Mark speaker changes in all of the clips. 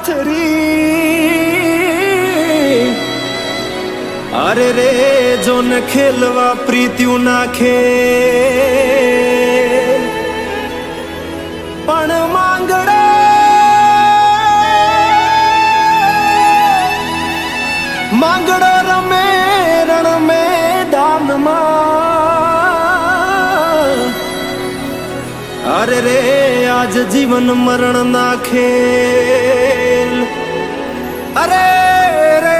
Speaker 1: પાથરી અરે રે જોન ખેલવા પ્રીત્યું નાખે પણ માંગડો રમે રણ મેદાનમાં અરે રે આજ જીવન મરણ ના ખેલ અરે રે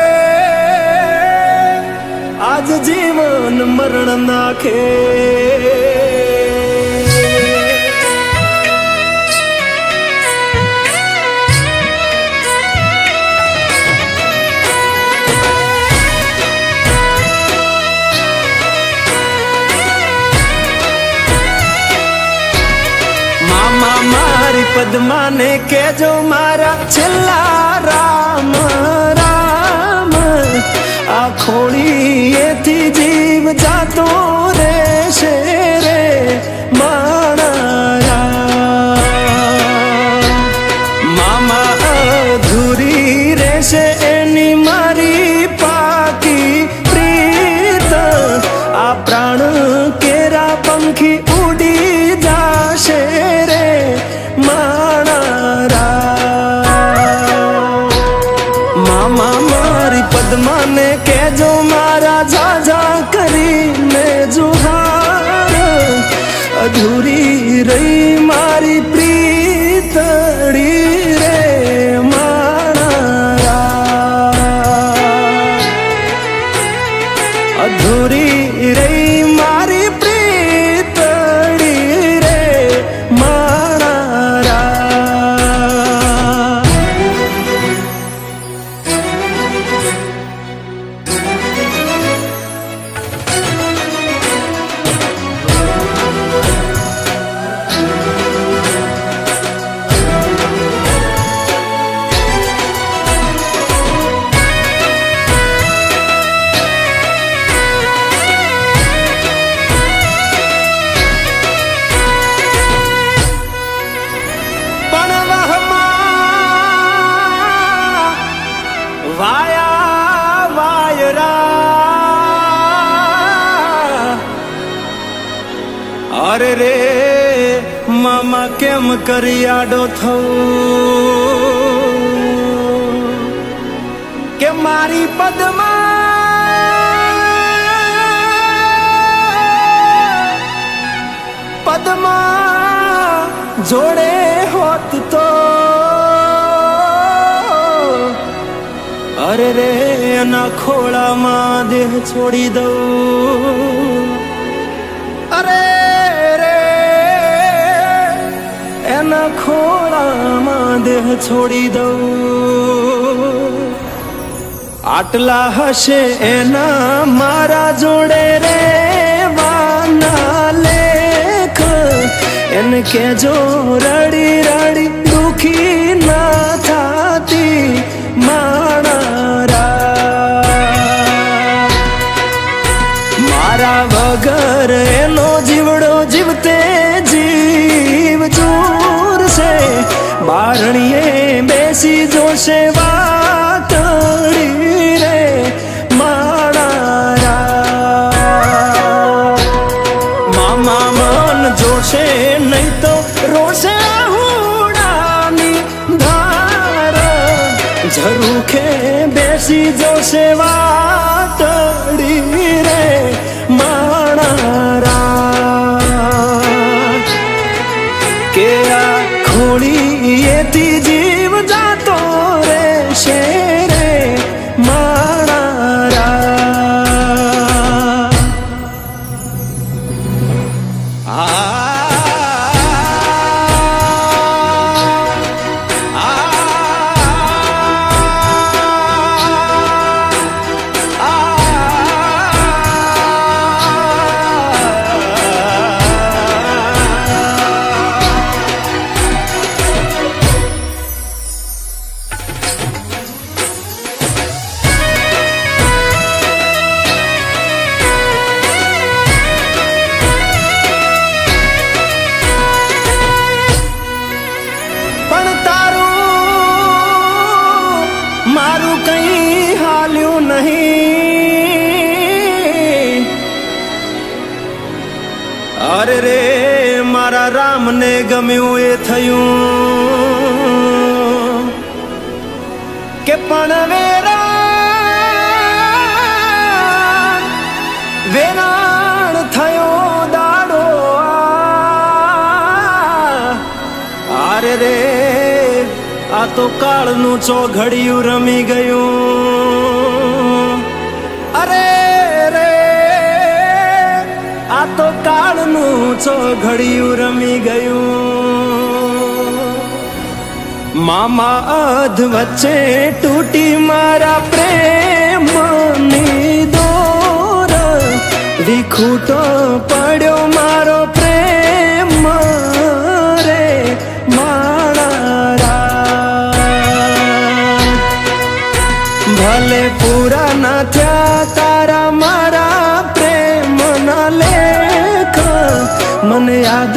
Speaker 1: આજ જીવન મરણ ના ખેલ મારી પદ્માને કેજો મારા છેલ્લા રામ રામ આ ખોળીએથી જીવ જાતો રહેશે રે મારા મામા અધૂરી રહેશે એની મારી પાકી પ્રીત આ પ્રાણ કેરા પંખી ઉડી જાશે રે મામા મારી પદ્માને કેજો મારા ઝાઝા કરીને જુહાર અધૂરી રહી મારી પ્રીતડી રે મારા અધૂરી રહી મારી પ્રીતડી રે વાયા વાયરા અરે રે મામા કેમ કરી આડો થવું કે મારી પદ્મા જોડે હોત તો અરે રે એના ખોળામાં દેહ છોડી દઉં અરે રે એના ખોળામાં દેહ છોડી દઉં આટલા હશે એના મારા જોડે રે વાના લેખ એને કેજો રડી રડી દુખી ના થાતી મારા વગર એનો જીવડો જીવતે જીવ ચૂરશે બારણીએ બેસી જોશે વાતડી રે મારા મામા મન જોશે નહીં તો રોશે હુડાની ધાર ઝરૂખે બેસી જોશે વાતડી રે કે આ ખોળીએથી જીવ જાતો રહેશે રે મારા અરે રે મારા રામને ગમ્યું એ થયું કે પણ વેરાણ થયો દાડો અરે રે આ તો કાળનું ચોઘડિયું રમી ગયું અરે રે આ તો કાળનું ચોઘડિયું રમી ગયું મામા અધ વચ્ચે તૂટી મારા પ્રેમની દોર વિખૂટો પડ્યો મારો પ્રેમ રે મારા ભલે પૂરા ના થયા તારા મારા પ્રેમના લેખ મને યાદ